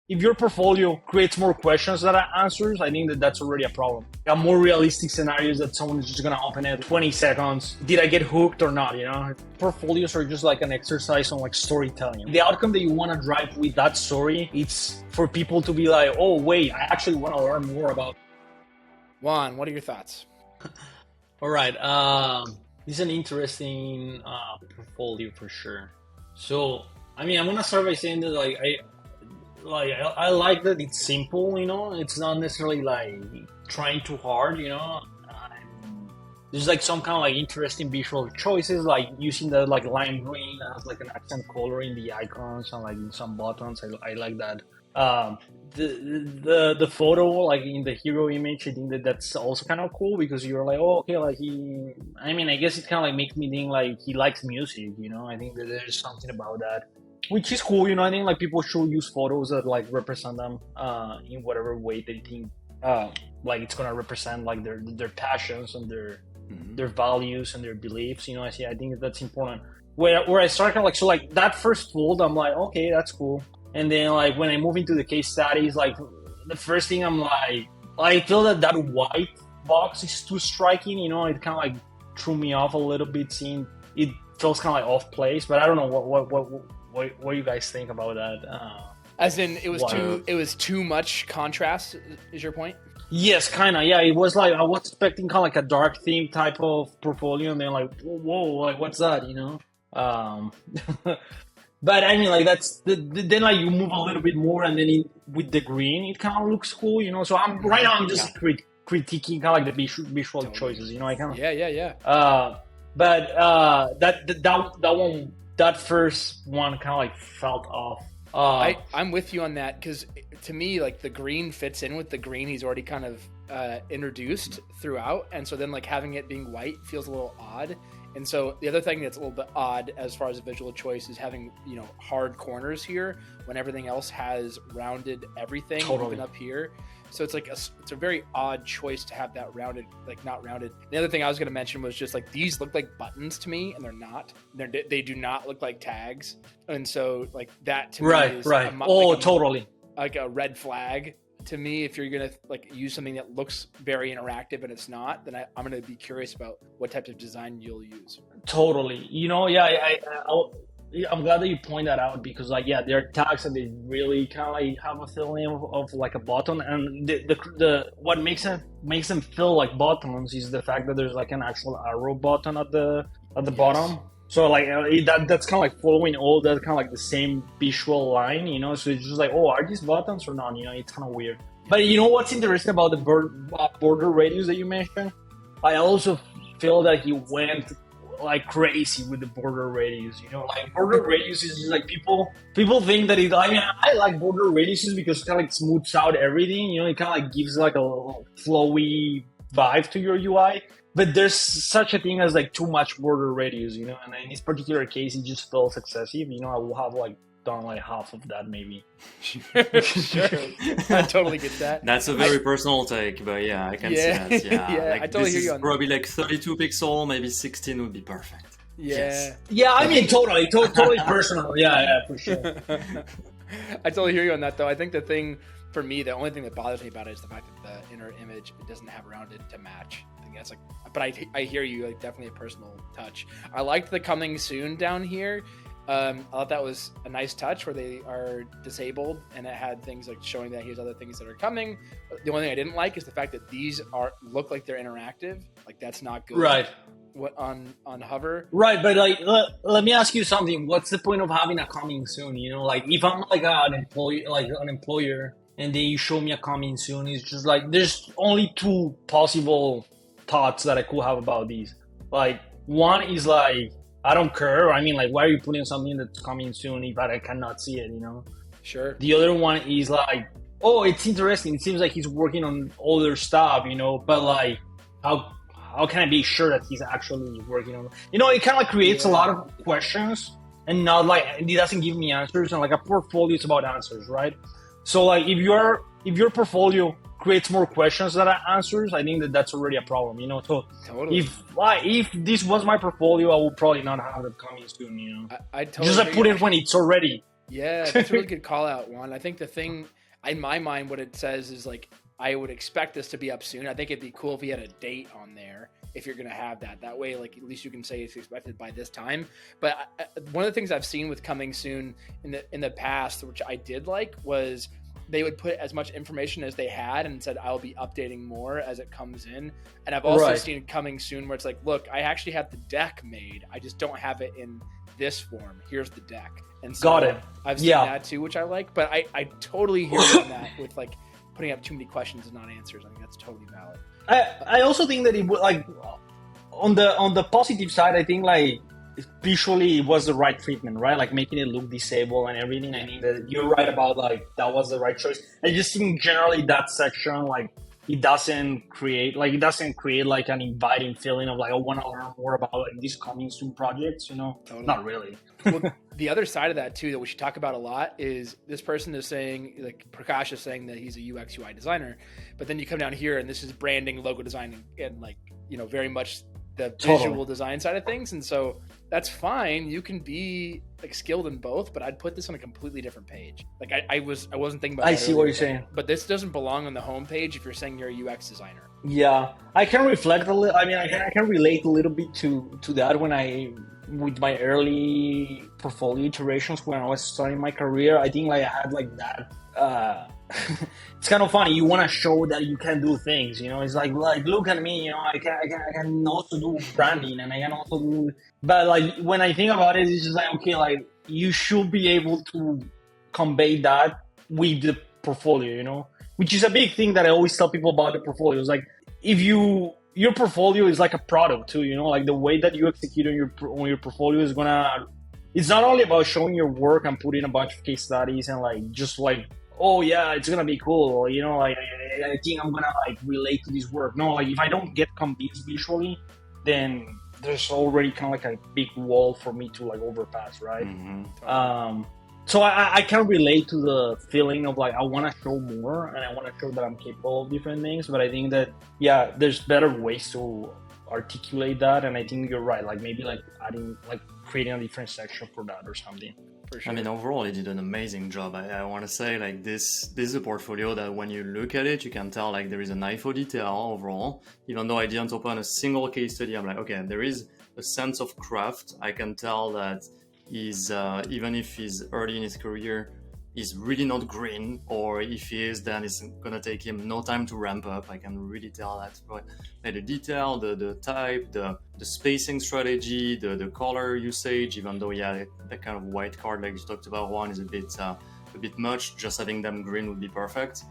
if your portfolio creates more questions than answers, I think that that's already a problem. A more realistic scenario is that someone is just gonna open it 20 seconds. Did I get hooked or not? You know, portfolios are just like an exercise on like storytelling. The outcome that you want to drive with that story, it's for people to be like, oh wait, I actually want to learn more about. Juan, what are your thoughts? All right, this is an interesting portfolio for sure. So, I mean, I'm gonna start by saying that I like that it's simple. You know, it's not necessarily like trying too hard. You know, there's like some kind of like interesting visual choices, like using the like lime green as like an accent color in the icons and like in some buttons. I like that. The photo like in the hero image, I think that that's also kind of cool because you're like, oh okay, like I mean, I guess it kind of like makes me think like he likes music, you know. I think that there's something about that which is cool, you know. I think like people should use photos that like represent them in whatever way they think like it's gonna represent like their passions and their values and their beliefs, you know. I think that's important. Where I start kind of like, so like that first fold, I'm like, okay, that's cool. And then like when I move into the case studies, like the first thing I'm like, I feel that white box is too striking, you know. It kind of like threw me off a little bit, seeing it feels kind of like off place. But I don't know what you guys think about that. As in, it was too much contrast. Is your point? Yes, kind of. Yeah, it was like I was expecting kind of like a dark theme type of portfolio, and then like, whoa, like what's that, you know? But I mean, like that's then like you move a little bit more, and then with the green, it kind of looks cool, you know. So I'm just critiquing kind of like the visual choices, you know. I kind of but that first one kind of like felt off. I'm with you on that because to me, like the green fits in with the green he's already kind of introduced throughout, and so then like having it being white feels a little odd. And so the other thing that's a little bit odd as far as a visual choice is having, you know, hard corners here when everything else has rounded everything, even up here. So it's like it's a very odd choice to have that rounded, like not rounded. The other thing I was going to mention was just like these look like buttons to me, and they're not. They do not look like tags. And so like that to me is totally like a red flag to me. If you're going to like use something that looks very interactive and it's not, then I'm going to be curious about what types of design you'll use. Totally. You know, yeah, I'm glad that you point that out because like, yeah, there are tags and they really kind of like have a feeling of like a button, and the what makes them feel like buttons is the fact that there's like an actual arrow button at the bottom. So like that's kind of like following all that kind of like the same visual line, you know. So it's just like, oh, are these buttons or not? You know, it's kind of weird. But you know what's interesting about the border radius that you mentioned? I also feel that he went like crazy with the border radius. You know, like border radius is just like people think that it. I mean, I like border radiuses because it kind of like smooths out everything. You know, it kind of like gives like a flowy vibe to your UI. But there's such a thing as like too much border radius, you know, and in this particular case, it just feels excessive. You know, I will have like done like half of that maybe. Sure. I totally get that. That's a very personal take, but yeah, I can see that. Yeah, like, I totally hear you on probably like 32 pixel, maybe 16 would be perfect. Yeah, I mean, totally personal. Yeah, for sure. I totally hear you on that, though. I think the thing for me, the only thing that bothers me about it is the fact that the inner image doesn't have rounded to match. I think that's like, but I hear you, like definitely a personal touch. I liked the coming soon down here. I thought that was a nice touch where they are disabled and it had things like showing that here's other things that are coming. The only thing I didn't like is the fact that these look like they're interactive. Like that's not good. Right. What on hover. Right, but like let me ask you something. What's the point of having a coming soon? You know, like if I'm like an employer, and then you show me a coming soon, it's just like there's only two possible thoughts that I could have about these. Like one is like, I don't care. I mean, like, why are you putting something that's coming soon if I cannot see it, you know? Sure. The other one is like, oh, it's interesting. It seems like he's working on other stuff, you know, but like, how can I be sure that he's actually working on it? You know, it kind of like creates a lot of questions and not like, it doesn't give me answers. And like a portfolio is about answers, right? So like if your portfolio creates more questions than answers, I think that that's already a problem, you know. So totally. If this was my portfolio, I would probably not have it coming soon, you know. I totally just like put it when it's already Yeah, that's a really good call out, Juan. I think the thing in my mind, what it says is like, I would expect this to be up soon. I think it'd be cool if he had a date on there, if you're going to have that. That way, like, at least you can say it's expected by this time. But one of the things I've seen with coming soon in the past, which I did like, was they would put as much information as they had and said, I'll be updating more as it comes in. And I've also seen it coming soon where it's like, look, I actually have the deck made. I just don't have it in this form. Here's the deck. And so Got it. I've seen that too, which I like. But I totally hear you on that with like putting up too many questions and not answers. I think that's totally valid. I also think that it would, like, on the positive side, I think like visually it was the right treatment, right? Like making it look disabled and everything. I think that you're right about like that was the right choice. I just think generally that section, like, it doesn't create like an inviting feeling of like, I want to learn more about like these coming soon projects, you know? Totally. Not really. Well, the other side of that too that we should talk about a lot is this person is saying, like, Prakash is saying that he's a UX UI designer, but then you come down here and this is branding, logo design, and like, you know, very much the visual design side of things. And so that's fine. You can be like skilled in both, but I'd put this on a completely different page. Like I wasn't thinking about I see what you're saying. But this doesn't belong on the home page if you're saying you're a UX designer. Yeah, I can reflect a little. I mean, I can relate a little bit to that with my early portfolio iterations when I was starting my career. I think like I had like that. It's kind of funny. You want to show that you can do things, you know. It's like look at me, you know. I can also do branding, and I can also do. But like when I think about it, it's just like, okay, like you should be able to convey that with the portfolio, you know. Which is a big thing that I always tell people about the portfolio. It's like if your portfolio is like a product too, you know. Like the way that you execute on your portfolio is gonna. It's not only about showing your work and putting a bunch of case studies and like just like, oh yeah, it's gonna be cool, you know, like I think I'm gonna like relate to this work. No, like if I don't get convinced visually, then there's already kind of like a big wall for me to like overpass, right? Mm-hmm. So I can relate to the feeling of like I want to show more and I want to show that I'm capable of different things, but I think that there's better ways to articulate that, and I think you're right. Like maybe like adding like creating a different section for that or something. For sure. I mean, overall, he did an amazing job. I want to say, like, this is a portfolio that when you look at it, you can tell, like, there is an eye for detail overall. Even though I didn't open a single case study, I'm like, okay, there is a sense of craft. I can tell that he's, even if he's early in his career, he's really not green, or if he is, then it's gonna take him no time to ramp up. I can really tell that. But the detail, the type, the spacing strategy, the color usage, even though that kind of white card like you talked about, Juan, is a bit much. Just having them green would be perfect.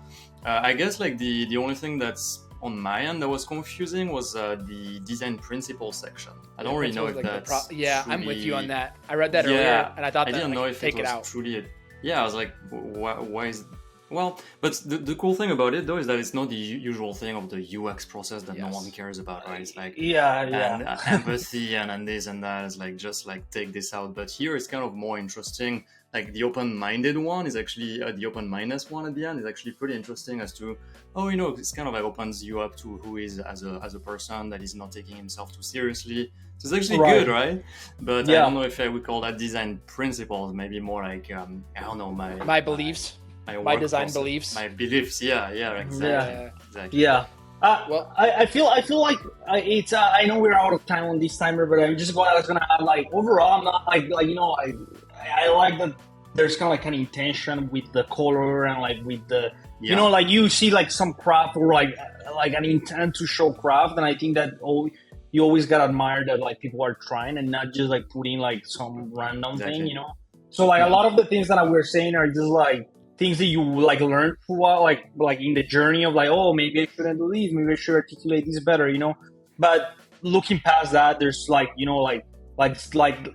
I guess like the only thing that's on my end that was confusing was the design principle section. I don't really know if that's I'm with you on that. I read that earlier and I thought I didn't know if take it out. Truly I was like, why is... Well, but the cool thing about it, though, is that it's not the usual thing of the UX process that no one cares about, right? It's like, and empathy and this and that is like, just like take this out. But here it's kind of more interesting. Like the open-minded one is actually, the open-mindedness one at the end is actually pretty interesting as to, it's kind of like opens you up to who is as a person that is not taking himself too seriously. So it's actually good, right? But I don't know if I would call that design principles, maybe more like, I don't know, my beliefs. My design process, beliefs. My beliefs, exactly. Yeah. Well, I feel like it's. I know we're out of time on this timer, but I'm just gonna add like overall, I'm not I like that there's kind of like an intention with the color and like with the like you see like some craft or like an intent to show craft, and I think that you always gotta admire that like people are trying and not just like putting like some random thing, you know. So like a lot of the things that we're saying are just like things that you like learn throughout, like in the journey of like, oh, maybe I shouldn't do this, maybe I should articulate this better, you know. But looking past that, there's like, you know, like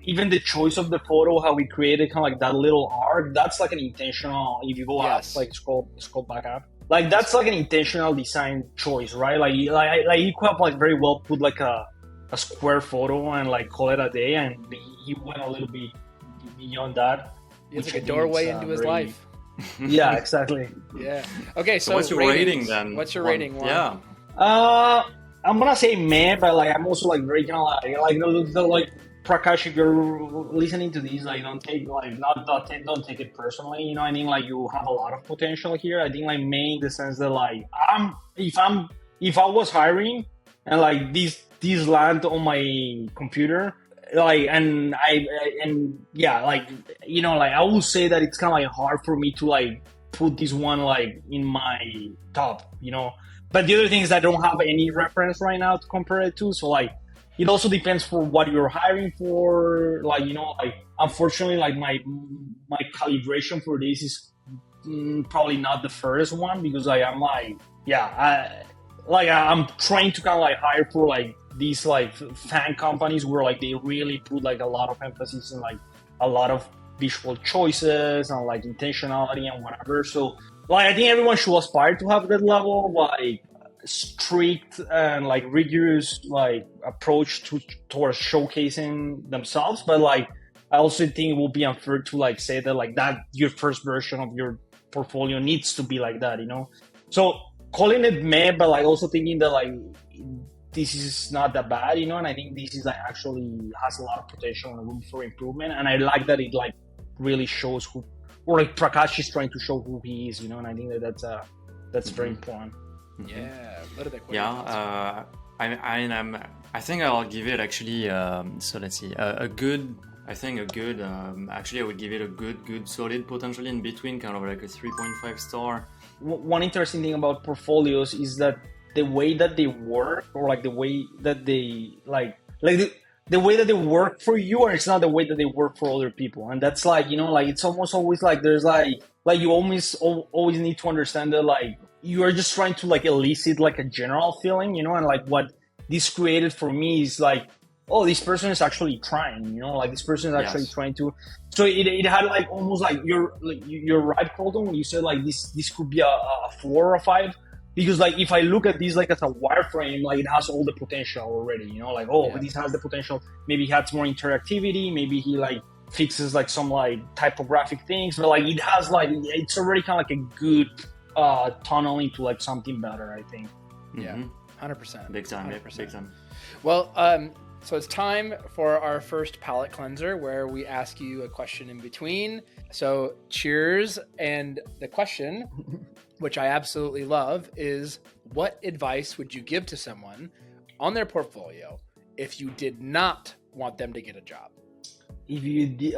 even the choice of the photo, how we created kind of like that little arc, that's like an intentional. If you go up, like scroll back up, like that's like an intentional design choice, right? Like he could have like very well put like a square photo and like call it a day, and he went a little bit beyond that. It's like a doorway into his life. Yeah, exactly. Yeah. Okay, so what's your rating then? What's your rating, Juan? Yeah. I'm gonna say meh, but like I'm also like very kind of like the like Prakash, if you're listening to this, like don't take like don't take it personally. You know, I think like you have a lot of potential here. I think like mainly in the sense that like if I was hiring and like these land on my computer, like and yeah, like you know, like I will say that it's kind of like hard for me to like put this one like in my top, you know. But the other thing is I don't have any reference right now to compare it to, so like. It also depends for what you're hiring for. Like, you know, like unfortunately, like my calibration for this is probably not the first one because I'm like, yeah, I'm trying to kind of like hire for like these like fan companies where like they really put like a lot of emphasis in like a lot of visual choices and like intentionality and whatever. So like I think everyone should aspire to have that level of like strict and like rigorous like approach towards showcasing themselves, but like I also think it will be unfair to like say that like that your first version of your portfolio needs to be like that, you know. So calling it meh, but like also thinking that like this is not that bad, you know. And I think this is like actually has a lot of potential and room for improvement, and I like that it like really shows who, or like Prakash is trying to show who he is, you know. And I think that's very important. Yeah, I think I'll give it actually. So let's see, a good. I think a good. Actually, I would give it a good, solid, potentially in between, kind of like a 3.5 star. One interesting thing about portfolios is that the way that they work, or like the way that they the way that they work for you, or it's not the way that they work for other people, and that's like, you know, like it's almost always like there's like you always need to understand that like. You are just trying to like elicit like a general feeling, you know, and like what this created for me is like, oh, this person is actually trying, you know, like this person is actually trying to. So it had like almost like you're right, Colton, when you said like this could be a 4 or a 5, because like if I look at this like as a wireframe, like it has all the potential already, you know, like this has the potential. Maybe he has more interactivity, maybe he like fixes like some like typographic things, but like it has like it's already kind of like a good. Tunnel into like something better, I think. Yeah, 100%. Big time, 100%. Big time. Well, so it's time for our first palate cleanser, where we ask you a question in between. So cheers, and the question, which I absolutely love, is what advice would you give to someone on their portfolio if you did not want them to get a job? If you did,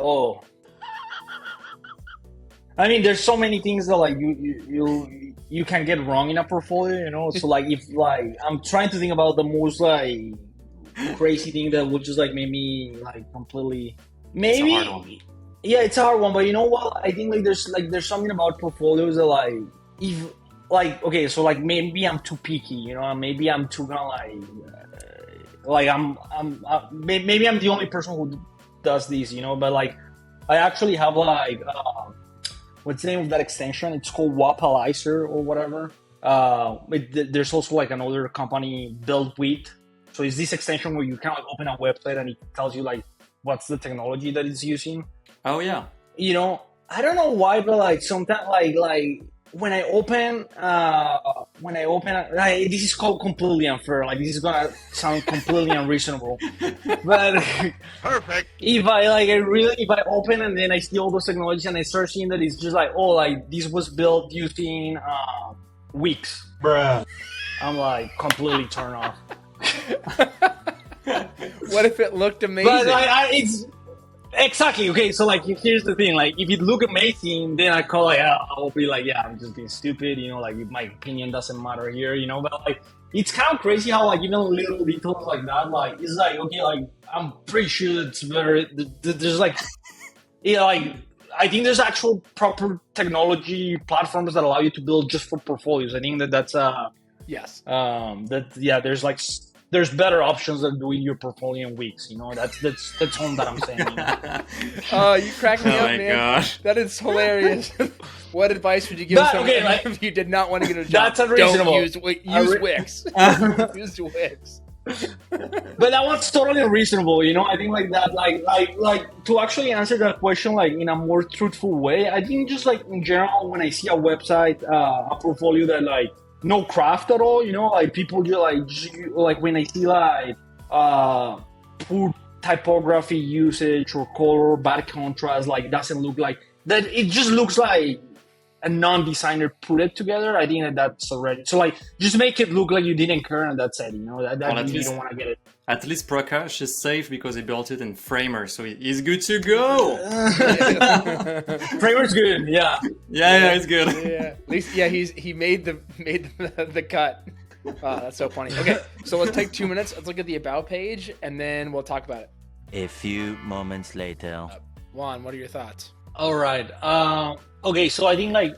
I mean, there's so many things that like you can get wrong in a portfolio, you know. So like if like I'm trying to think about the most like crazy thing that would just like make me like completely maybe. It's a hard one. Yeah, it's a hard one, but you know what? I think like there's something about portfolios that like if like okay, so like maybe I'm too picky, you know. Maybe I'm too kind of like maybe I'm the only person who does this, you know. But like I actually have like. What's the name of that extension? It's called Wapalizer or whatever. There's also like another company, Build With. So it's this extension where you kind of like open a website and it tells you like what's the technology that it's using. Oh yeah. You know, I don't know why, but like sometimes like when I open, like, this is called completely unfair. Like this is gonna sound completely unreasonable, but perfect. If I open and then I see all those technologies and I start seeing that it's just like, oh, like this was built using Wix, bruh. I'm like completely turned off. What if it looked amazing? But like, it's. Exactly. Okay. So like, here's the thing. Like, if it look amazing, then I'll be like, yeah, I'm just being stupid. You know, like my opinion doesn't matter here. You know, but like, it's kind of crazy how like even little details like that, like it's like okay, like I'm pretty sure it's better. There's like, yeah, like I think there's actual proper technology platforms that allow you to build just for portfolios. I think that's yes. There's better options than doing your portfolio in weeks. You know, that's all that I'm saying. You know? Oh, you cracked me up, my man. gosh. That is hilarious. What advice would you give someone if you did not want to get a job? That's unreasonable. Don't use Wix. Use Wix. But that was totally unreasonable. You know, I think like that, like to actually answer that question like in a more truthful way. I think just like in general, when I see a website, a portfolio that like. No craft at all, you know, like people just like when I see like typography usage or color, bad contrast, like doesn't look like that. It just looks like a non-designer put it together. I think that's already so. Like, just make it look like you didn't care, and that's it. You know that Well, you don't want to get it. At least Prakash is safe because he built it in Framer, so he's good to go. Framer's good, yeah. Yeah, it's good. Yeah, at least he made the cut. Wow, that's so funny. Okay, so let's take 2 minutes. Let's look at the about page, and then we'll talk about it. A few moments later. Juan, what are your thoughts? All right. Okay, so I think like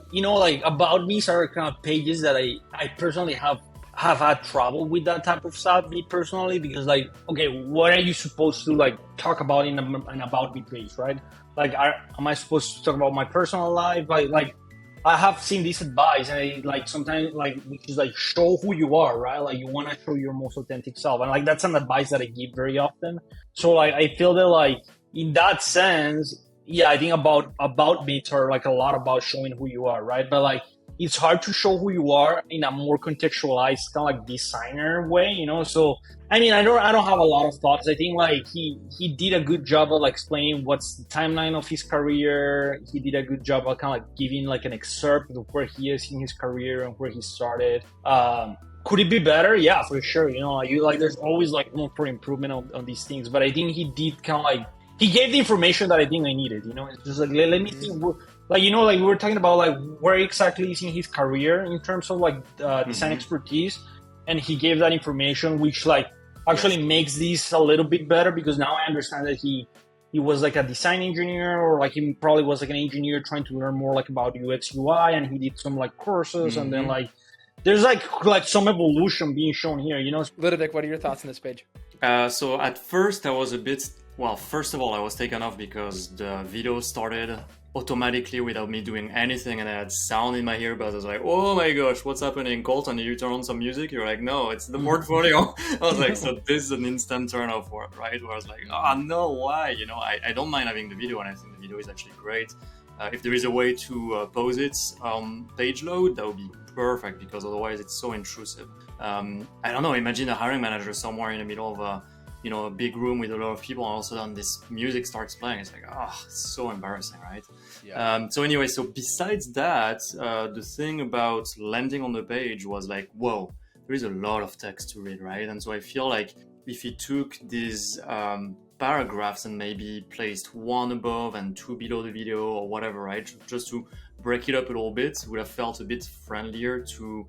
about me's are kind of pages that I personally have had trouble with that type of stuff, me personally, because like, okay, what are you supposed to like talk about in an about me page, right? Like, am I supposed to talk about my personal life? Like I have seen this advice, and I like sometimes like which is like show who you are, right? Like you want to show your most authentic self, and like that's an advice that I give very often. So like I feel that like in that sense. Yeah, I think about meets are like a lot about showing who you are, right? But like it's hard to show who you are in a more contextualized kind of like designer way, you know. So I mean, I don't have a lot of thoughts. I think like he did a good job of like explaining what's the timeline of his career. He did a good job of kind of like giving like an excerpt of where he is in his career and where he started. Could it be better? Yeah, for sure. You know, like there's always like room for improvement on these things. But I think he did kind of like. He gave the information that I think I needed, you know. It's just like let me see, like, you know, like we were talking about like where exactly is in his career in terms of like design expertise, and he gave that information, which like actually makes this a little bit better because now I understand that he was like a design engineer, or like he probably was like an engineer trying to learn more like about UX UI, and he did some like courses, and then like there's like some evolution being shown here, you know. Ludovic, what are your thoughts on this page? So at first I was a bit. Well, first of all, I was taken off because the video started automatically without me doing anything, and I had sound in my earbuds. I was like, oh my gosh, what's happening? Colton, did you turn on some music? You're like, no, it's the portfolio. I was like, so this is an instant turn off, right? Where I was like, oh no, why? You know, I don't mind having the video, and I think the video is actually great. If there is a way to pause it on page load, that would be perfect, because otherwise it's so intrusive. I don't know, imagine a hiring manager somewhere in the middle of a big room with a lot of people, and all of a sudden this music starts playing. It's like, it's so embarrassing, right? Yeah. So anyway, so besides that, the thing about landing on the page was like, whoa, there is a lot of text to read, right? And so I feel like if he took these paragraphs and maybe placed one above and two below the video or whatever, right? Just to break it up a little bit, would have felt a bit friendlier to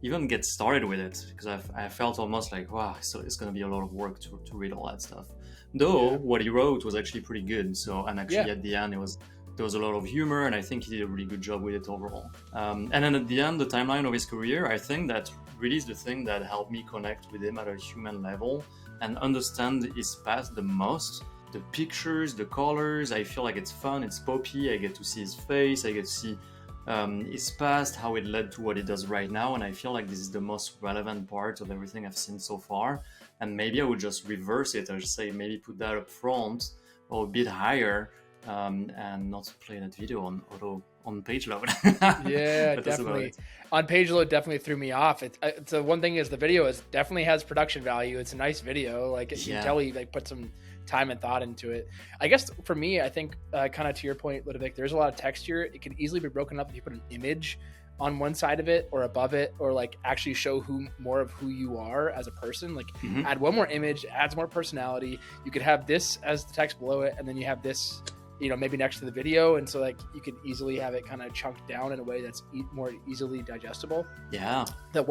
even get started with it, because I felt almost like, wow, so it's going to be a lot of work to read all that stuff. Though what he wrote was actually pretty good. So, and actually at the end, there was a lot of humor, and I think he did a really good job with it overall. And then at the end, the timeline of his career, I think that really is the thing that helped me connect with him at a human level and understand his path the most. The pictures, the colors, I feel like it's fun, it's poppy, I get to see his face, I get to see his past, how it led to what he does right now, and I feel like this is the most relevant part of everything I've seen so far. And maybe I would just reverse it. I would say maybe put that up front or a bit higher, and not play that video on page load. Yeah, definitely. On page load definitely threw me off. It's the one thing is the video definitely has production value. It's a nice video. Like you can tell he like put some time and thought into it. I guess for me, I think kind of to your point, Ludovic, there's a lot of text here. It can easily be broken up if you put an image on one side of it or above it, or like actually show more of who you are as a person. Like add one more image, adds more personality. You could have this as the text below it, and then you have this, you know, maybe next to the video, and so like you could easily have it kind of chunked down in a way that's more easily digestible. Yeah. The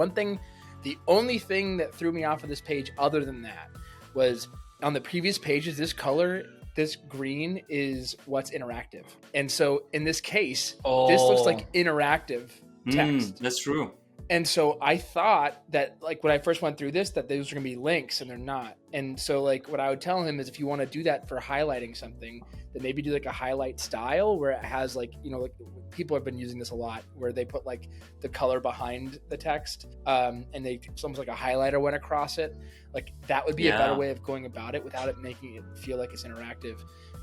only thing that threw me off of this page other than that was on the previous pages, this color, this green is what's interactive. And so in this case, this looks like interactive text. That's true. And so I thought that, like, when I first went through this, that those were going to be links, and they're not. And so, like, what I would tell him is if you want to do that for highlighting something, then maybe do, like, a highlight style where it has, like, you know, like, people have been using this a lot, where they put, like, the color behind the text, and it's almost like a highlighter went across it. Like, that would be a better way of going about it without it making it feel like it's interactive.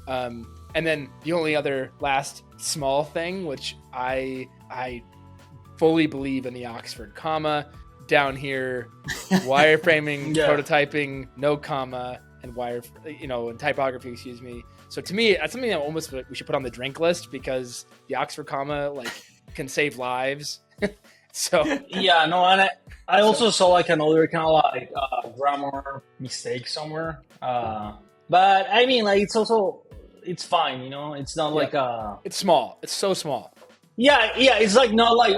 And then the only other last small thing, which I fully believe in the Oxford comma. Down here, wireframing, prototyping, no comma. and and typography, excuse me. So to me, that's something that almost we should put on the drink list, because the Oxford comma like can save lives. So yeah, no, and I also saw like another kind of like grammar mistake somewhere. But I mean, like it's fine, It's not like it's small. It's so small. Yeah, it's like not like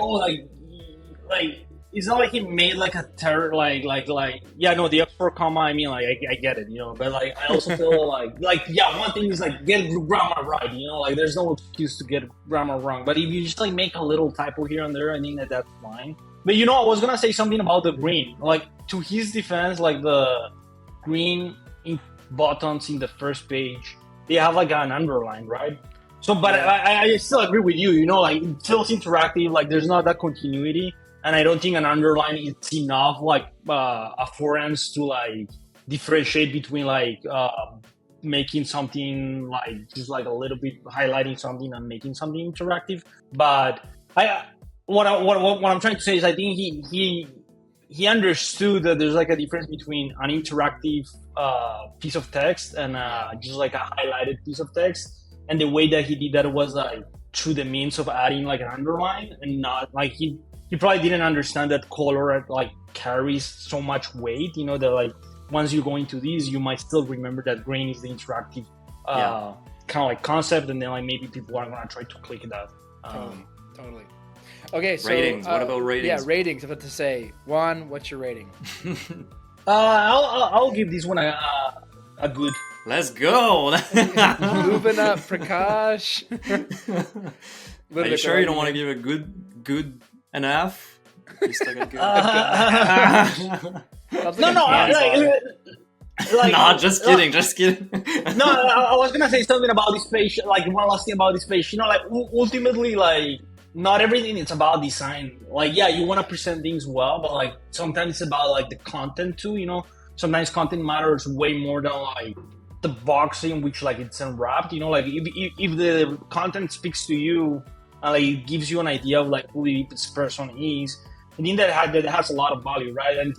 like it's not like he made like a terror the Oxford comma. I mean, like I get it, but like I also feel like one thing is like get grammar right, like there's no excuse to get grammar wrong. But if you just like make a little typo here and there, I think that's fine. But I was gonna say something about the green. Like to his defense, like the green buttons in the first page, they have like an underline, right? So, but I still agree with you. Like it feels interactive. Like there's not that continuity. And I don't think an underline is enough, like afforance to like differentiate between like making something like just like a little bit highlighting something and making something interactive. But what I'm trying to say is I think he understood that there's like a difference between an interactive piece of text and just like a highlighted piece of text, and the way that he did that was like through the means of adding like an underline, and not like he probably didn't understand that color like carries so much weight, that like once you go into these, you might still remember that green is the interactive kind of like concept, and then like maybe people are gonna try to click that. Totally. Okay, so ratings. What about ratings? Yeah, ratings. I was about to say, Juan, what's your rating? I'll give this one a good. Let's go. Moving up, Prakash. Are you sure you don't want to give a good enough? Just like a good. No, just kidding. No, I was gonna say something about this page. Like one last thing about this page. Like ultimately, like not everything is about design. Like you want to present things well, but like sometimes it's about like the content too. Sometimes content matters way more than like the box in which like it's unwrapped. Like if the content speaks to you. Like it gives you an idea of like who this person is. I think that has a lot of value, right? And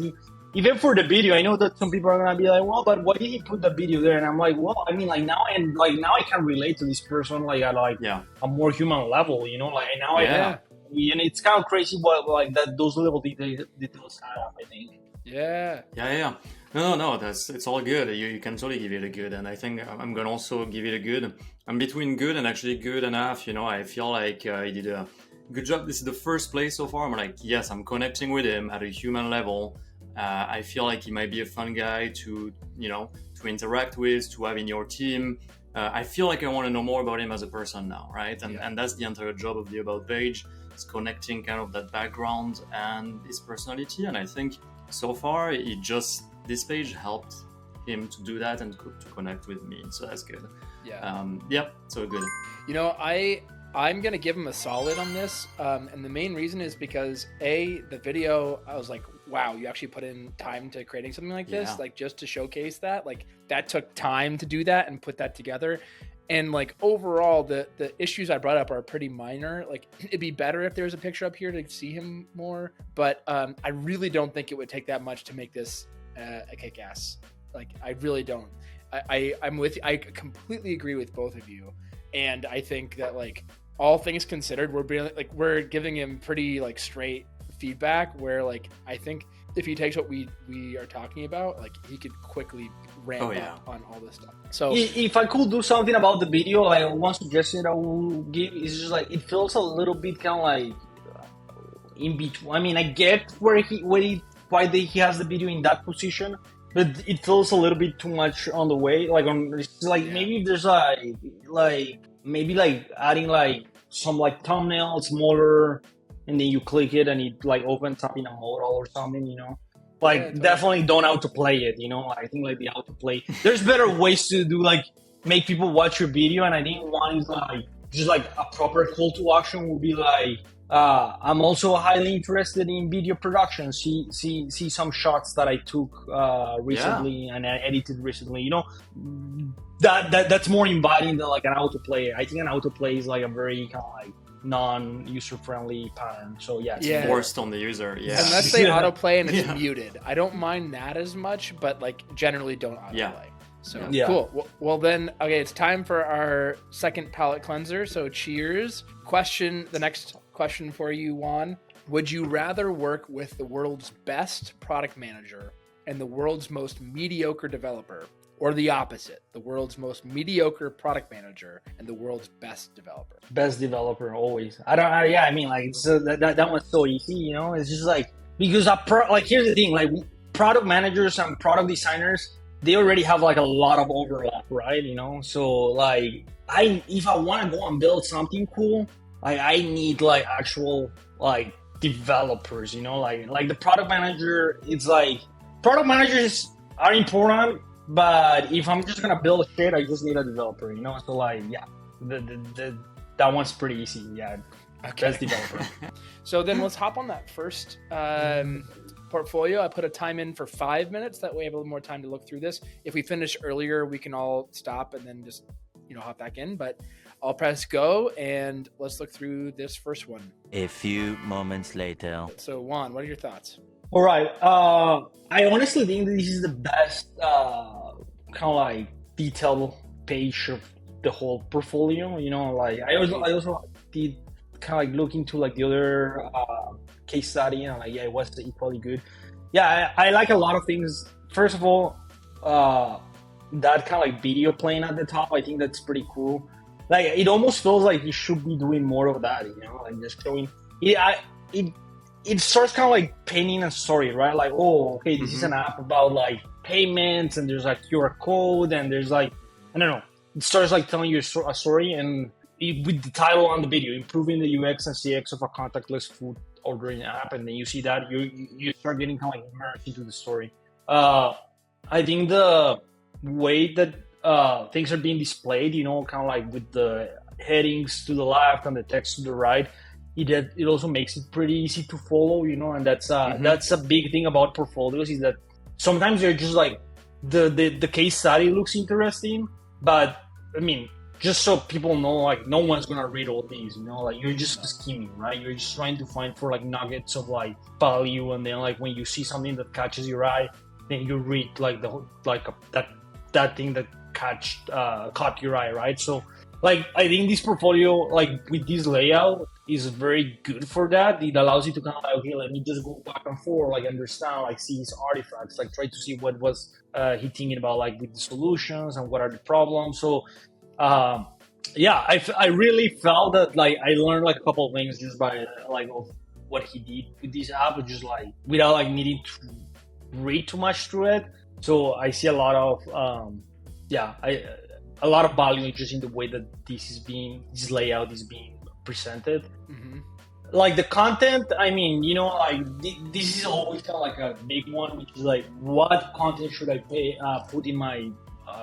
even for the video, I know that some people are gonna be like, well, but why did he put the video there? And I'm like, well, I mean, like now I can relate to this person like at like a more human level, like now I can. And it's kind of crazy what like that those little details have, I think. Yeah. No, it's all good. You can totally give it a good, and I think I'm gonna also give it a good. I'm between good and actually good enough. I feel like he did a good job. This is the first place so far. I'm like, yes, I'm connecting with him at a human level. I feel like he might be a fun guy to interact with, to have in your team. I feel like I want to know more about him as a person now, right? And that's the entire job of the About page. It's connecting kind of that background and his personality, and I think so far this page helped him to do that and to connect with me, so that's good. So good. I'm gonna give him a solid on this, and the main reason is because the video, I was like, wow, you actually put in time to creating something like this, like just to showcase that, like that took time to do that and put that together. And like overall, the issues I brought up are pretty minor. Like it'd be better if there was a picture up here to see him more, but I really don't think it would take that much to make this a kick-ass. Like I really don't. I'm with you. I completely agree with both of you, and I think that like all things considered, we're giving him pretty like straight feedback. Where like I think if he takes what we are talking about, like he could quickly ramp up on all this stuff. So if I could do something about the video, like one suggestion I will give is just like it feels a little bit kind of like in between. I mean, I get why he has the video in that position, but it feels a little bit too much on the way. Like maybe there's maybe like adding like some like thumbnail smaller, and then you click it and it like opens up in a modal or something, definitely don't autoplay it, I think like the autoplay, there's better ways to do like make people watch your video. And I think one is like just like a proper call to action would be like I'm also highly interested in video production. See some shots that I took recently and I edited recently. That's more inviting than like an autoplay. I think an autoplay is like a very kind of like non-user friendly pattern. So it's forced on the user. Yeah. And let's say autoplay and it's muted. I don't mind that as much, but like generally don't autoplay. So Yeah. cool. Well then, okay, it's time for our second palate cleanser. So cheers. The next question for you, Juan. Would you rather work with the world's best product manager and the world's most mediocre developer, or the opposite, the world's most mediocre product manager and the world's best developer? Best developer always. I mean, like it's, that one's so easy, you know. It's just like because like here's the thing, like product managers and product designers, they already have like a lot of overlap, right? You know, so like if I want to go and build something cool, like I need like actual like developers, you know, like the product manager. It's like product managers are important, but if I'm just gonna build shit, I just need a developer, you know. So like, yeah, that one's pretty easy. Yeah, Okay. best developer. So then let's hop on that first portfolio. I put a time in for 5 minutes. That way I have a little more time to look through this. If we finish earlier, we can all stop and then just, hop back in. But I'll press go and let's look through this first one. A few moments later. So Juan, what are your thoughts? All right. I honestly think this is the best kind of like detailed page of the whole portfolio. You know, like I also did kind of like look into like the other case study, and like, yeah, it was equally good. Yeah, I like a lot of things. First of all, that kind of like video playing at the top, I think that's pretty cool. Like it almost feels like you should be doing more of that, you know, like just showing. It starts kind of like painting a story, right? Like, oh, okay, this is an app about like payments, and there's like QR code, and there's like, I don't know, it starts like telling you a story, and with the title on the video, improving the UX and CX of a contactless food ordering app, and then you see that you start getting kind of like immersed into the story. I think the way that things are being displayed, you know, kind of like with the headings to the left and the text to the right, it also makes it pretty easy to follow, you know, and that's a big thing about portfolios, is that sometimes they're just like the case study looks interesting, but I mean, just so people know, like no one's gonna read all these, you know, like you're just skimming, right? You're just trying to find for like nuggets of like value, and then like when you see something that catches your eye, then you read like that thing that caught your eye, right? So like I think this portfolio, like with this layout, is very good for that. It allows you to kind of like, okay, let me just go back and forth, like understand, like see his artifacts, like try to see what was he thinking about, like with the solutions and what are the problems. So yeah, I really felt that like I learned like a couple of things just by like of what he did with this app, just like without like needing to read too much through it. So I see a lot of a lot of value just in the way that this layout is being presented. Like the content, I mean, you know, like this is always kind of like a big one, which is like, what content should I put in my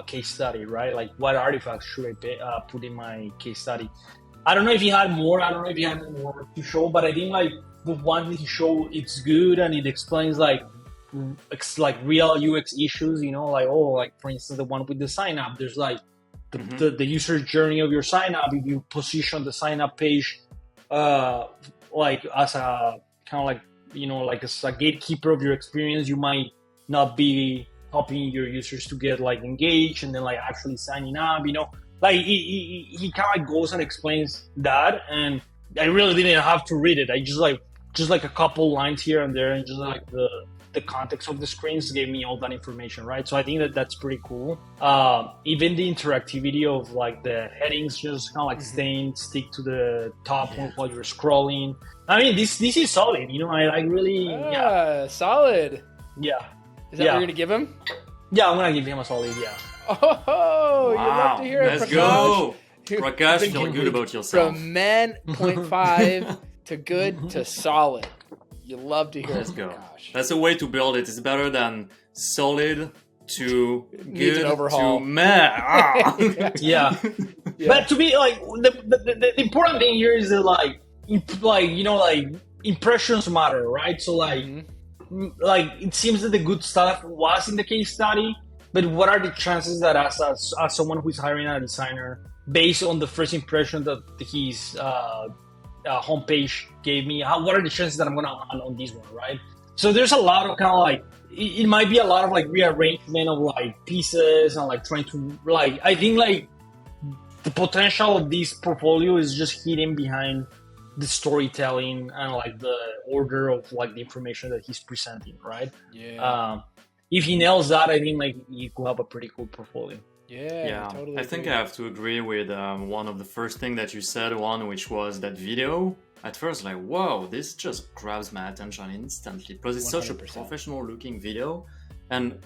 case study, right? Like what artifacts should I put in my case study? I don't know if he had more. I don't know if he had more to show, but I think like the one that he showed, it's good, and it explains like real UX issues, you know, like, oh, like for instance, the one with the sign up, there's like the user journey of your sign up. If you position the sign up page like as a kind of like, you know, like as a gatekeeper of your experience, you might not be helping your users to get like engaged and then like actually signing up, you know, like he kind of like goes and explains that, and I really didn't have to read it. I just like a couple lines here and there, and just like the context of the screens gave me all that information, right? So I think that's pretty cool. Even the interactivity of like the headings just kind of like stick to the top while you're scrolling. I mean, this is solid, you know. I really solid. Yeah. Is that what you're gonna give him? Yeah, I'm gonna give him a solid. Yeah. Oh, Wow. you love to hear it. Let's go. Prakash, feel good about yourself. From man 0.5 to good to solid. You love to hear Let's it. go. Gosh. That's a way to build it. It's better than solid to Needs good an overhaul. to meh. Yeah. But to be like the important thing here is that like you know, like impressions matter, right? So like like it seems that the good stuff was in the case study, but what are the chances that as someone who is hiring a designer, based on the first impression that his homepage gave me, what are the chances that I'm gonna land on this one, right? So there's a lot of kind of like it might be a lot of like rearrangement of like pieces and like trying to like I think like the potential of this portfolio is just hidden behind the storytelling and like the order of like the information that he's presenting, right? Yeah. If he nails that, I think like he could have a pretty cool portfolio. Yeah, totally. I think I have to agree with one of the first thing that you said, one which was that video. At first, like, whoa, this just grabs my attention instantly. Plus, it's 100%. Such a professional-looking video, and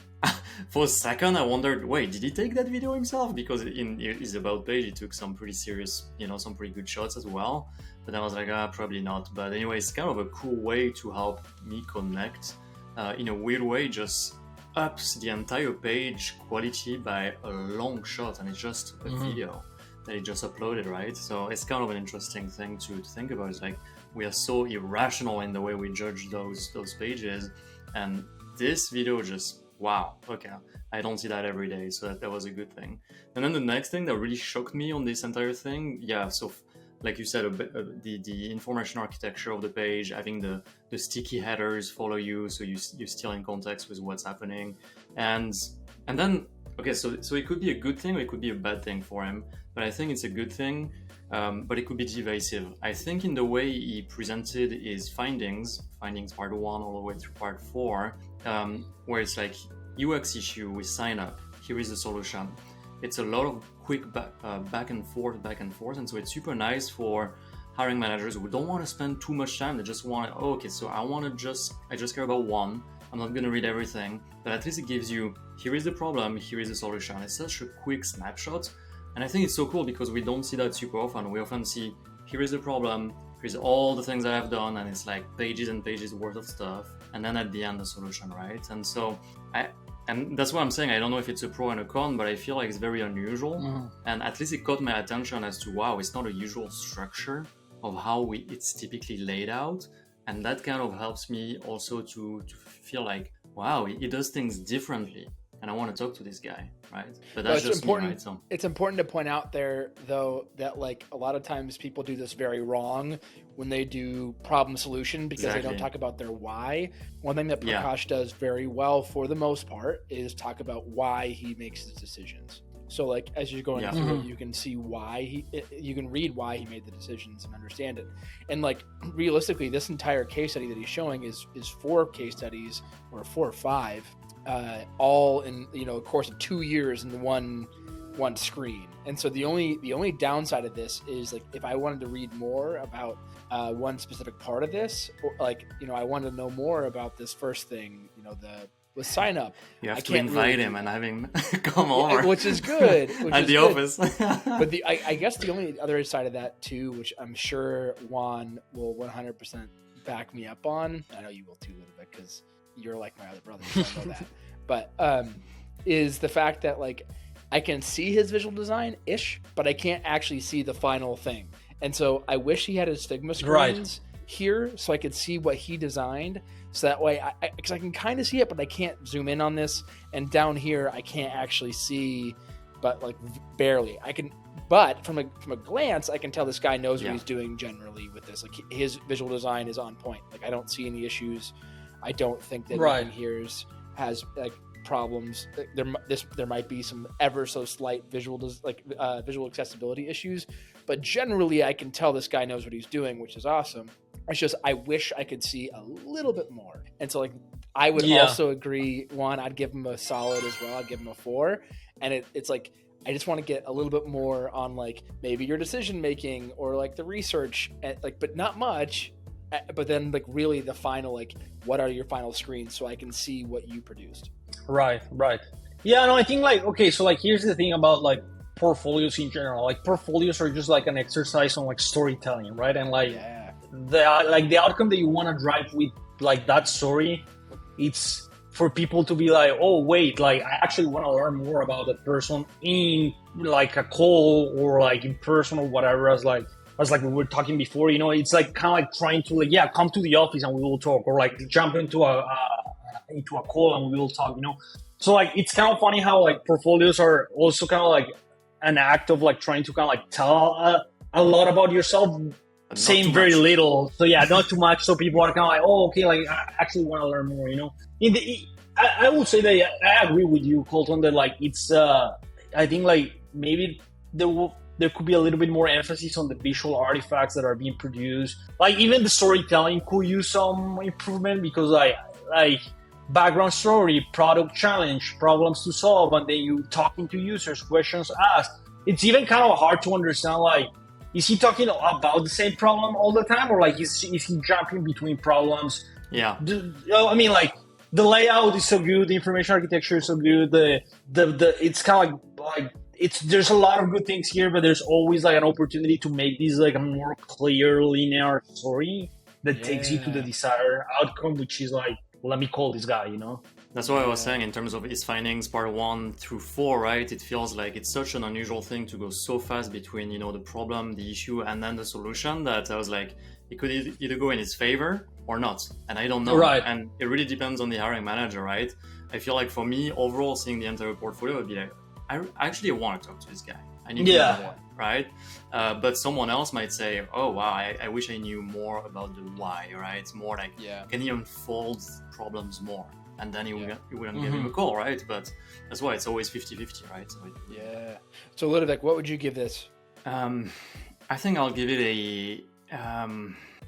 for a second, I wondered, wait, did he take that video himself? Because in his about page, he took some pretty serious, some pretty good shots as well. But then I was like, probably not. But anyway, it's kind of a cool way to help me connect. In a weird way, just ups the entire page quality by a long shot, and it's just a video that he just uploaded, right? So it's kind of an interesting thing to think about. It's like we are so irrational in the way we judge those pages, and this video just wow. Okay, I don't see that every day, so that was a good thing. And then the next thing that really shocked me on this entire thing, so like you said, the information architecture of the page, having the sticky headers follow you, so you're still in context with what's happening, and then okay, so it could be a good thing or it could be a bad thing for him, but I think it's a good thing, but it could be divisive. I think in the way he presented his findings part 1 all the way through part 4, where it's like UX issue with sign up, here is the solution. It's a lot of quick back and forth, and so it's super nice for hiring managers who don't want to spend too much time. They just want, so I just care about one. I'm not going to read everything, but at least it gives you, here is the problem, here is the solution. It's such a quick snapshot, and I think it's so cool because we don't see that super often. We often see, here is the problem, here's all the things that I've done, and it's like pages and pages worth of stuff, and then at the end the solution, right? And so and that's what I'm saying. I don't know if it's a pro and a con, but I feel like it's very unusual. And at least it caught my attention as to, wow, it's not a usual structure of how it's typically laid out. And that kind of helps me also to feel like, wow, he does things differently. And I want to talk to this guy, right? But that's just important. Me, right? So it's important to point out there, though, that like a lot of times people do this very wrong when they do problem solution because they don't talk about their why. One thing that Prakash does very well for the most part is talk about why he makes his decisions. So like as you're going through it, you can see why you can read why he made the decisions and understand it. And like realistically, this entire case study that he's showing is 4 case studies or 4 or 5. All in a course of 2 years in one screen. And so the only downside of this is like if I wanted to read more about one specific part of this, or like I wanted to know more about this first thing, with sign up. You have to invite him and have him come over, which is good. At the office. But I guess the only other side of that too, which I'm sure Juan will 100% back me up on. I know you will too, a little bit, because you're like my other brother, so I know that. But is the fact that like I can see his visual design ish, but I can't actually see the final thing. And so I wish he had his Figma screens here so I could see what he designed. So that way, because I can kind of see it, but I can't zoom in on this. And down here, I can't actually see, but like barely. I can, but from a glance, I can tell this guy knows what he's doing generally with this. Like his visual design is on point. Like I don't see any issues. I don't think that anything here has like problems. There might be some ever so slight visual accessibility issues, but generally I can tell this guy knows what he's doing, which is awesome. It's just I wish I could see a little bit more. And so like I would also agree, Juan, I'd give him a solid as well. I'd give him a 4. And it's like I just want to get a little bit more on like maybe your decision making or like the research, like but not much. But then like really the final, like what are your final screens so I can see what you produced. Right. Yeah, no, I think like, okay, so like here's the thing about like portfolios in general. Like portfolios are just like an exercise on like storytelling, right? And like the outcome that you want to drive with like that story, it's for people to be like, oh wait, like I actually want to learn more about that person in like a call or like in person or whatever, as like we were talking before, it's like kind of like trying to like, come to the office and we will talk, or like jump into a call and we will talk, So like, it's kind of funny how like portfolios are also kind of like an act of like trying to kind of like tell a lot about yourself But not saying too very much. little. So yeah, not too much. So people are kind of like, oh, okay, like I actually want to learn more. I will say that I agree with you, Colton. That like it's I think like maybe there could be a little bit more emphasis on the visual artifacts that are being produced. Like even the storytelling could use some improvement because like background story, product challenge, problems to solve, and then you talking to users, questions asked. It's even kind of hard to understand like is he talking about the same problem all the time or like is he jumping between problems? Yeah. I mean like the layout is so good, the information architecture is so good, the it's kind of like it's there's a lot of good things here, but there's always like an opportunity to make this like a more clear linear story that takes you to the desired outcome, which is like let me call this guy, That's why I was saying in terms of his findings part 1 through 4, right? It feels like it's such an unusual thing to go so fast between, the problem, the issue, and then the solution that I was like, it could either go in his favor or not. And I don't know. Right. And it really depends on the hiring manager, right? I feel like for me, overall, seeing the entire portfolio would be like, I actually want to talk to this guy. I need to know more, right? But someone else might say, oh, wow, I wish I knew more about the why, right? It's more like, can he unfold problems more? And then you wouldn't give him a call, right? But that's why it's always 50-50, right? So Ludovic, what would you give this? I think I'll give it a...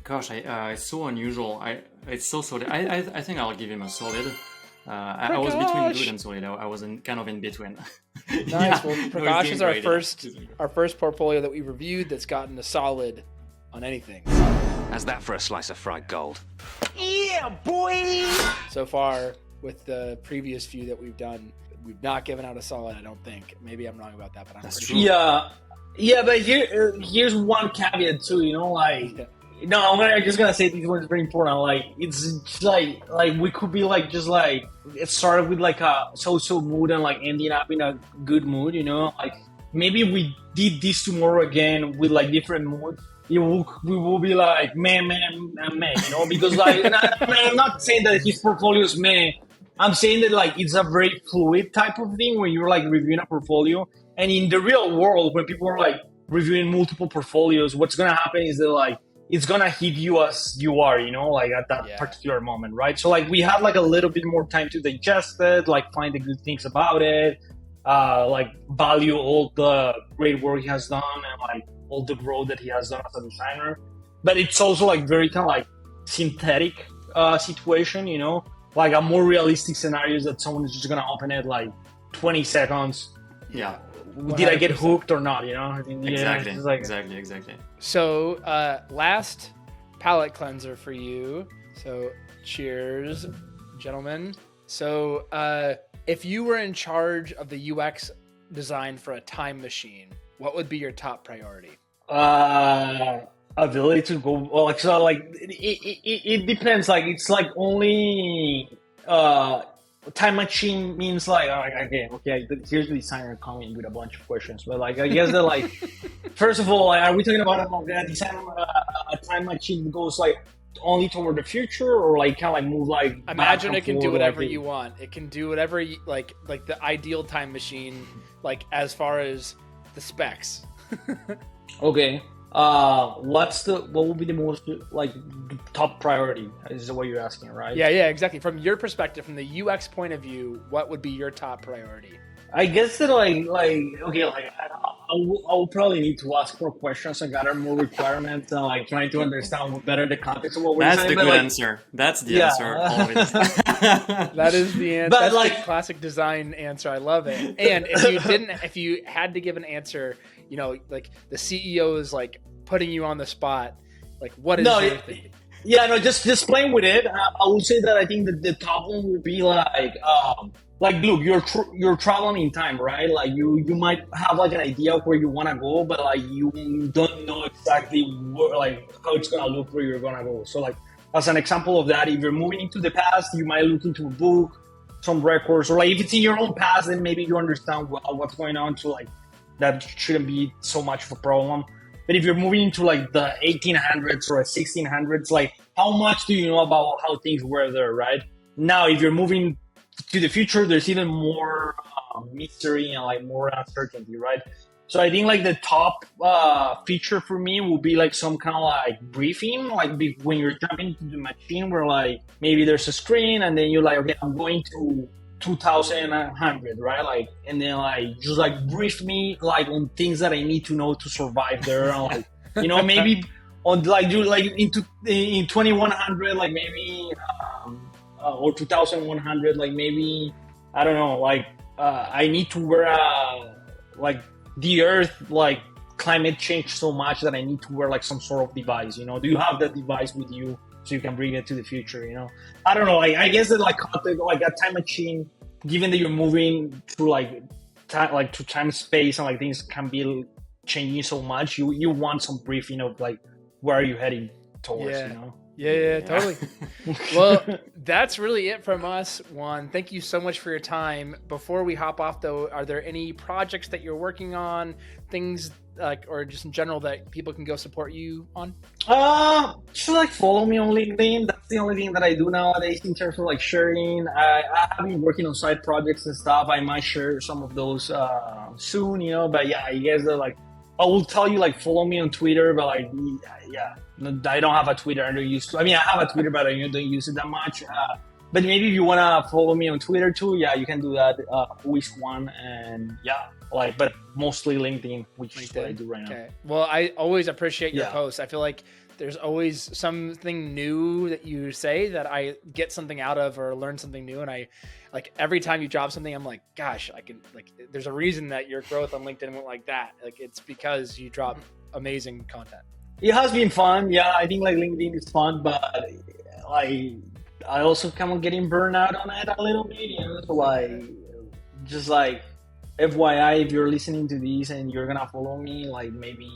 it's so unusual. It's so solid. I think I'll give him a solid. I was between good and solid. I was kind of in between. Nice. Well, Prakash is our first portfolio that we reviewed that's gotten a solid on anything. How's that for a slice of fried gold? Yeah, boy! So far, with the previous few that we've done, we've not given out a solid, I don't think. Maybe I'm wrong about that, but I'm pretty sure. Yeah, but here's one caveat too, I'm just gonna say this one's very important. Like it's just like we could be like just like it started with like a so mood and like ending up in a good mood, Like maybe we did this tomorrow again with like different moods. We will be like man, because like I'm not saying that his portfolio is man. I'm saying that like it's a very fluid type of thing when you're like reviewing a portfolio, and in the real world when people are like reviewing multiple portfolios, what's gonna happen is that like it's gonna hit you as you are, like at that particular moment, right? So like we had like a little bit more time to digest it, like find the good things about it, like value all the great work he has done and like all the growth that he has done as a designer. But it's also like very kind of like synthetic situation, like a more realistic scenario is that someone is just gonna open it like 20 seconds. Yeah. 100%. Did I get hooked or not? I think, exactly. It's like, Exactly. So last palette cleanser for you. So cheers, gentlemen. So if you were in charge of the UX design for a time machine, what would be your top priority? Ability to go like so like it depends. Like it's like only time machine means like okay. Here's the designer coming with a bunch of questions, but like I guess that like first of all, are we talking about a design a time machine goes like only toward the future or like kind of like move like imagine it can do whatever you want. It can do whatever you, like the ideal time machine, like as far as the specs. Okay. What will be the most like top priority? Is what you're asking, right? Yeah, exactly. From your perspective, from the UX point of view, what would be your top priority? I guess that I will probably need to ask more questions and gather more requirements and like trying to understand better the context of what we're saying. That's the good answer. That's the answer. Always. That is the answer. But that's like the classic design answer. I love it. And if you had to give an answer, like the CEO is like putting you on the spot, like what is your thinking? Yeah, no, just playing with it. I would say that I think that the top one would be like look, you're traveling in time, right? Like you might have like an idea of where you want to go, but like you don't know exactly where, like how it's gonna look where you're gonna go. So like as an example of that, if you're moving into the past, you might look into a book, some records, or like if it's in your own past, then maybe you understand what's going on. So like that shouldn't be so much of a problem. But if you're moving into like the 1800s or 1600s, like how much do you know about how things were there, right? Now, if you're moving to the future, there's even more mystery and like more uncertainty, right? So I think like the top feature for me will be like some kind of like briefing, like when you're jumping to the machine, where like maybe there's a screen and then you're like, okay, I'm going to 2100, right? Like, and then like just like brief me like on things that I need to know to survive there, and like, you know, maybe on like do like in 2100, like maybe or 2100, like maybe I don't know, like I need to wear like the earth, like climate change so much that I need to wear like some sort of device, you know. Do you have that device with you so you can bring it to the future, you know? I don't know, I guess that like a time machine, given that you're moving through like to time space and like things can be changing so much, you want some briefing of like where are you heading towards, you know? Yeah, totally. Well, that's really it from us, Juan. Thank you so much for your time. Before we hop off, though, are there any projects that you're working on, things like, or just in general that people can go support you on? Just like follow me on LinkedIn. That's the only thing that I do nowadays in terms of like sharing. I have been working on side projects and stuff. I might share some of those soon, you know. But yeah, I guess that like I will tell you like follow me on Twitter, but like yeah. I don't have a Twitter. I don't use. I mean, I have a Twitter, but I don't use it that much. But maybe if you wanna follow me on Twitter too, yeah, you can do that. Who is Juan? And yeah, like, but mostly LinkedIn, which is what I do right now. Well, I always appreciate your posts. I feel like there's always something new that you say that I get something out of or learn something new, and I like every time you drop something, I'm like, gosh, I can like. There's a reason that your growth on LinkedIn went like that. Like it's because you drop amazing content. It has been fun. Yeah, I think like LinkedIn is fun, but like I also kind of getting burned out on it a little bit, you know. So like, just like FYI, if you're listening to this and you're gonna follow me, like maybe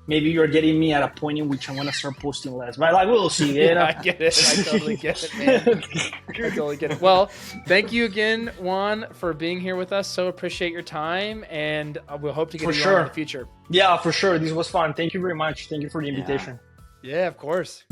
you're getting me at a point in which I'm gonna start posting less. But like we'll see. You know? I get it. I totally get it, man. I totally get it. Well, thank you again, Juan, for being here with us. So appreciate your time, and we'll hope to get you on in the future. Yeah, for sure. This was fun. Thank you very much. Thank you for the invitation. Yeah, of course.